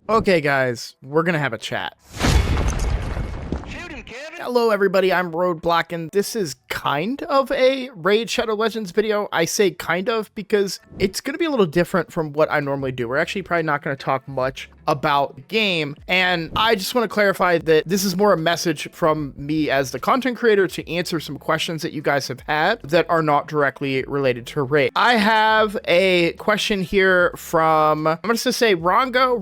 Okay, guys, we're gonna have a chat. Shoot him, Kevin! Hello, everybody. I'm Roadblock, and this is kind of a Raid Shadow Legends video. I say kind of because it's gonna be a little different from what I normally do. We're actually probably not gonna talk much about the game, and I just want to clarify that this is more a message from me as the content creator to answer some questions that you guys have had that are not directly related to Raid. I have a question here from, I'm just gonna say Rango,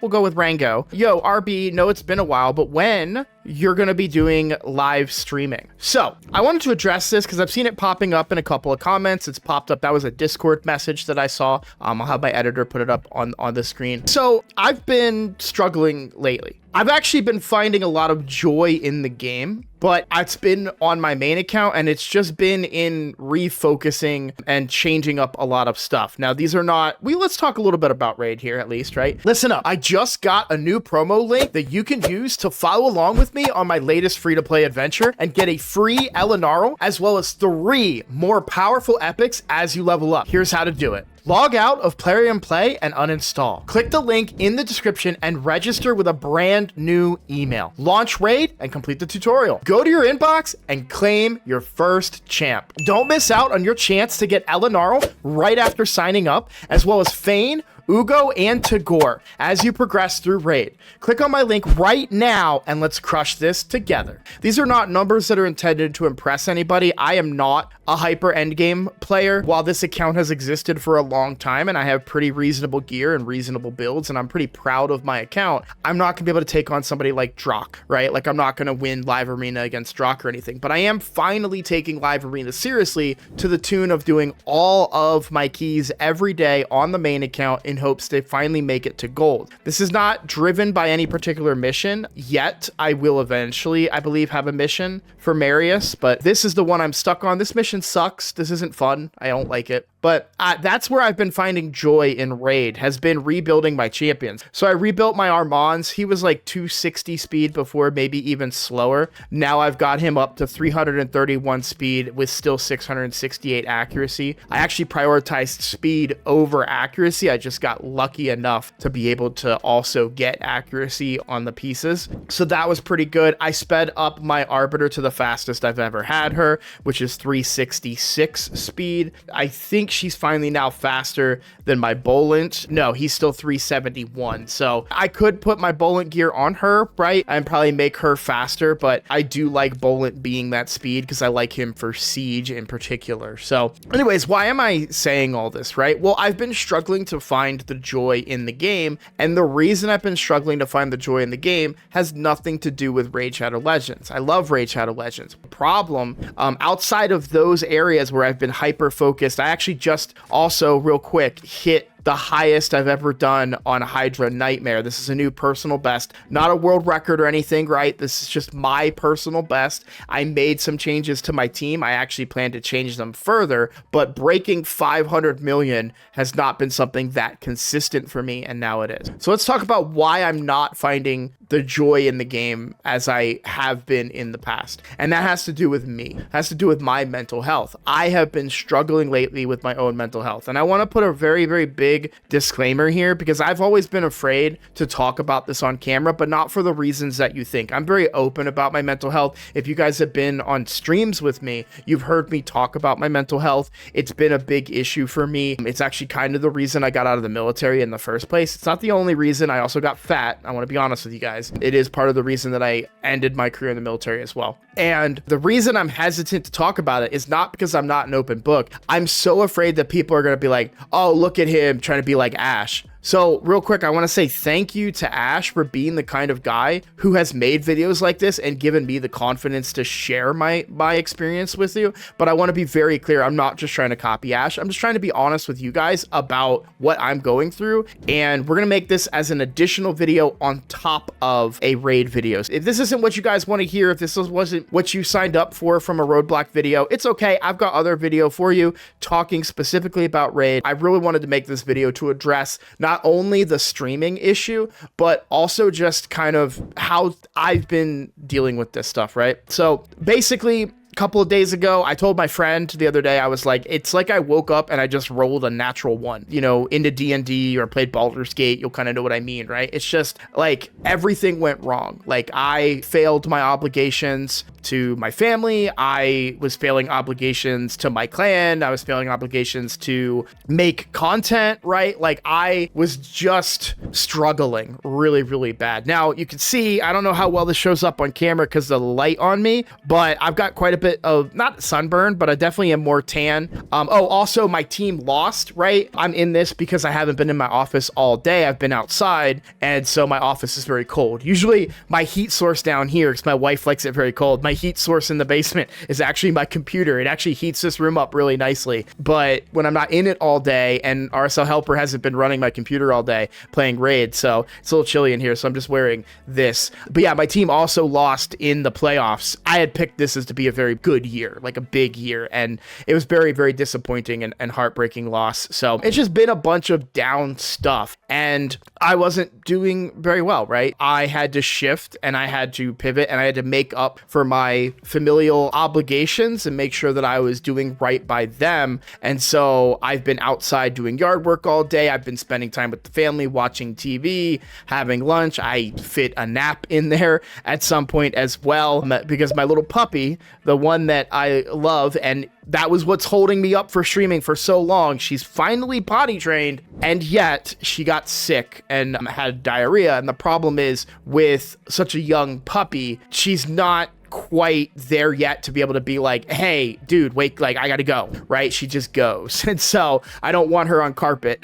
we'll go with Rango. Yo, RB, know it's been a while, but when you're gonna be doing live streaming? So I wanted to address this because I've seen it popping up in a couple of comments. It's popped up. That was a Discord message that I saw. I'll have my editor put it up on the screen. So I've been struggling lately. I've actually been finding a lot of joy in the game, but it's been on my main account, and it's just been in refocusing and changing up a lot of stuff. Now, these are not, let's talk a little bit about Raid here at least, right? Listen up. I just got a new promo link that you can use to follow along with me on my latest free-to-play adventure and get a free Elenaril, as well as 3 more powerful epics as you level up. Here's how to do it. Log out of Plarium Play and uninstall. Click the link in the description and register with a brand new email. Launch Raid and complete the tutorial. Go to your inbox and claim your first champ. Don't miss out on your chance to get Elenaril right after signing up, as well as Fayne, Uugo, and Tagoar as you progress through Raid. Click on my link right now and let's crush this together. These are not numbers that are intended to impress anybody. I am not a hyper endgame player. While this account has existed for a long time and I have pretty reasonable gear and reasonable builds and I'm pretty proud of my account, I'm not gonna be able to take on somebody like Drock, right? Like, I'm not gonna win Live Arena against Drock or anything, but I am finally taking Live Arena seriously to the tune of doing all of my keys every day on the main account in hopes to finally make it to gold. This is not driven by any particular mission yet. I will eventually, I believe, have a mission for Marius, but this is the one I'm stuck on. This mission sucks. This isn't fun. I don't like it. But that's where I've been finding joy in Raid, has been rebuilding my champions. So I rebuilt my Armands. He was like 260 speed before, maybe even slower. Now I've got him up to 331 speed with still 668 accuracy. I actually prioritized speed over accuracy. I just got lucky enough to be able to also get accuracy on the pieces. So that was pretty good. I sped up my Arbiter to the fastest I've ever had her, which is 366 speed. I think she's finally now faster than my Bolant. No, he's still 371. So I could put my Bolant gear on her, right? And probably make her faster, but I do like Bolant being that speed because I like him for siege in particular. So anyways, why am I saying all this, right? Well, I've been struggling to find the joy in the game, and the reason I've been struggling to find the joy in the game has nothing to do with Raid Shadow Legends. I love Raid Shadow Legends. Problem, outside of those areas where I've been hyper focused, I actually just also real quick hit the highest I've ever done on Hydra Nightmare. This is a new personal best, not a world record or anything, right? This is just my personal best. I made some changes to my team. I actually plan to change them further, but breaking 500 million has not been something that consistent for me, and now it is. So let's talk about why I'm not finding the joy in the game as I have been in the past. And that has to do with me. It has to do with my mental health. I have been struggling lately with my own mental health. And I want to put a very, very big disclaimer here because I've always been afraid to talk about this on camera, but not for the reasons that you think. I'm very open about my mental health. If you guys have been on streams with me, you've heard me talk about my mental health. It's been a big issue for me. It's actually kind of the reason I got out of the military in the first place. It's not the only reason. I also got fat. I want to be honest with you guys. It is part of the reason that I ended my career in the military as well. And the reason I'm hesitant to talk about it is not because I'm not an open book. I'm so afraid that people are going to be like, oh, look at him trying to be like Ash. So real quick, I want to say thank you to Ash for being the kind of guy who has made videos like this and given me the confidence to share my experience with you. But I want to be very clear. I'm not just trying to copy Ash. I'm just trying to be honest with you guys about what I'm going through. And we're going to make this as an additional video on top of a raid video. If this isn't what you guys want to hear, if this wasn't what you signed up for from a Roadblock video, it's okay. I've got other video for you talking specifically about raid. I really wanted to make this video to address not only the streaming issue, but also just kind of how I've been dealing with this stuff, right? So basically, couple of days ago, I told my friend the other day, I was like, it's like I woke up and I just rolled a natural one, you know, into D&D or played Baldur's Gate. You'll kind of know what I mean, right? It's just like everything went wrong. Like I failed my obligations to my family. I was failing obligations to my clan. I was failing obligations to make content, right? Like I was just struggling really, really bad. Now you can see, I don't know how well this shows up on camera because of the light on me, but I've got quite a bit of, not sunburn, but I definitely am more tan. Also my team lost, right? I'm in this because I haven't been in my office all day. I've been outside. And so my office is very cold. Usually my heat source down here, because my wife likes it very cold, my heat source in the basement is actually my computer. It actually heats this room up really nicely. But when I'm not in it all day, and RSL Helper hasn't been running my computer all day playing Raid, so it's a little chilly in here, so I'm just wearing this. But yeah, my team also lost in the playoffs. I had picked this as to be a very good year, like a big year, and it was very, very disappointing and heartbreaking loss. So it's just been a bunch of down stuff, and I wasn't doing very well, right? I had to shift and I had to pivot and I had to make up for my familial obligations and make sure that I was doing right by them. And so I've been outside doing yard work all day. I've been spending time with the family, watching TV, having lunch. I fit a nap in there at some point as well, because my little puppy, the one that I love, and that was what's holding me up for streaming for so long. She's finally potty trained, and yet she got sick and had diarrhea. And the problem is with such a young puppy, she's not quite there yet to be able to be like, hey, dude, wake, like, I gotta go, right? She just goes. And so I don't want her on carpet.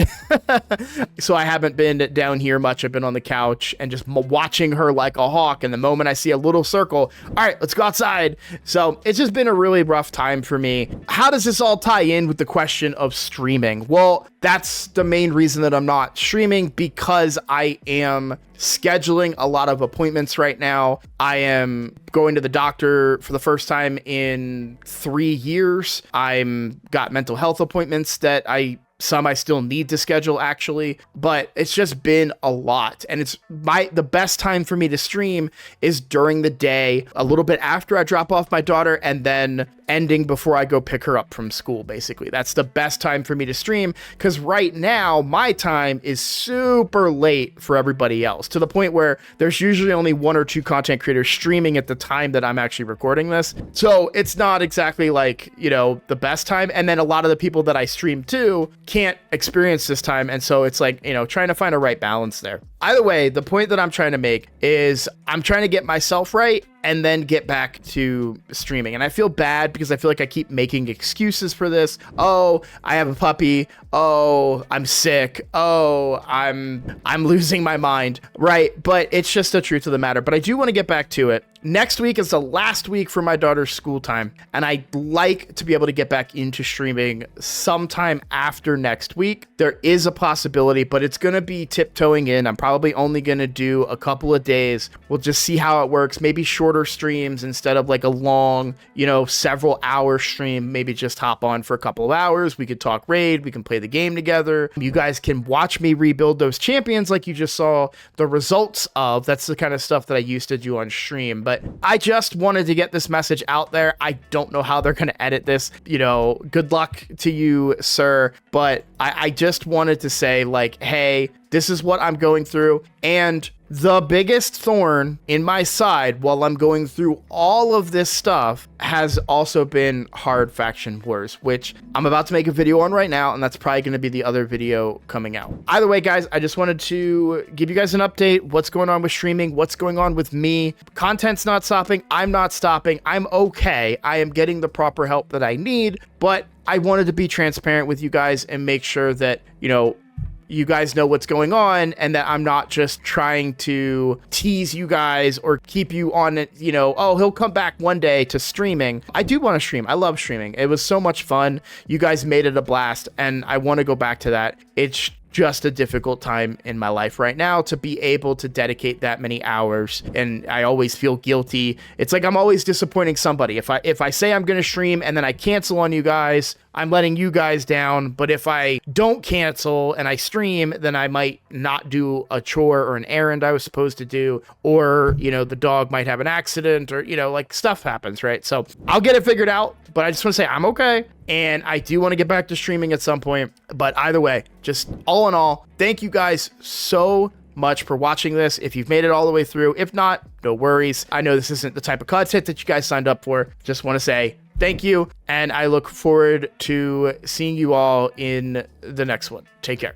So I haven't been down here much. I've been on the couch and just watching her like a hawk. And the moment I see a little circle, all right, let's go outside. So it's just been a really rough time for me. How does this all tie in with the question of streaming? Well, that's the main reason that I'm not streaming, because I am scheduling a lot of appointments right now. I am going to the doctor for the first time in 3 years. I'm got mental health appointments that I still need to schedule, actually, but it's just been a lot. And it's the best time for me to stream is during the day, a little bit after I drop off my daughter, and then ending before I go pick her up from school. Basically, that's the best time for me to stream, because right now my time is super late for everybody else, to the point where there's usually only 1 or 2 content creators streaming at the time that I'm actually recording this. So it's not exactly like, you know, the best time. And then a lot of the people that I stream to can't experience this time. And so it's like, you know, trying to find a right balance there. Either way, the point that I'm trying to make is I'm trying to get myself right and then get back to streaming. And I feel bad because I feel like I keep making excuses for this. Oh, I have a puppy. Oh, I'm sick. Oh, I'm losing my mind. Right. But it's just the truth of the matter. But I do want to get back to it. Next week is the last week for my daughter's school time, and I'd like to be able to get back into streaming sometime after next week. There is a possibility, but it's going to be tiptoeing in. I'm probably only going to do a couple of days. We'll just see how it works. Maybe shorter streams instead of like a long, you know, several hour stream. Maybe just hop on for a couple of hours. We could talk Raid. We can play the game together. You guys can watch me rebuild those champions like you just saw the results of. That's the kind of stuff that I used to do on stream. But I just wanted to get this message out there. I don't know how they're going to edit this. You know, good luck to you, sir. But I just wanted to say, like, hey, this is what I'm going through. And the biggest thorn in my side while I'm going through all of this stuff has also been hard faction wars, which I'm about to make a video on right now, and that's probably going to be the other video coming out. Either way, guys, I just wanted to give you guys an update. What's going on with streaming? What's going on with me? Content's not stopping. I'm not stopping. I'm okay. I am getting the proper help that I need, but I wanted to be transparent with you guys and make sure that, you know, you guys know what's going on, and that I'm not just trying to tease you guys or keep you on it, you know, oh, he'll come back one day to streaming. I do want to stream. I love streaming. It was so much fun. You guys made it a blast, and I want to go back to that. It's just a difficult time in my life right now to be able to dedicate that many hours, and I always feel guilty. It's like I'm always disappointing somebody. If I say I'm going to stream and then I cancel on you guys, I'm letting you guys down. But if I don't cancel and I stream, then I might not do a chore or an errand I was supposed to do, or, you know, the dog might have an accident, or, you know, like stuff happens, right? So I'll get it figured out, but I just want to say I'm okay. And I do want to get back to streaming at some point. But either way, just all in all, thank you guys so much for watching this. If you've made it all the way through, if not, no worries. I know this isn't the type of content that you guys signed up for. Just want to say thank you, and I look forward to seeing you all in the next one. Take care.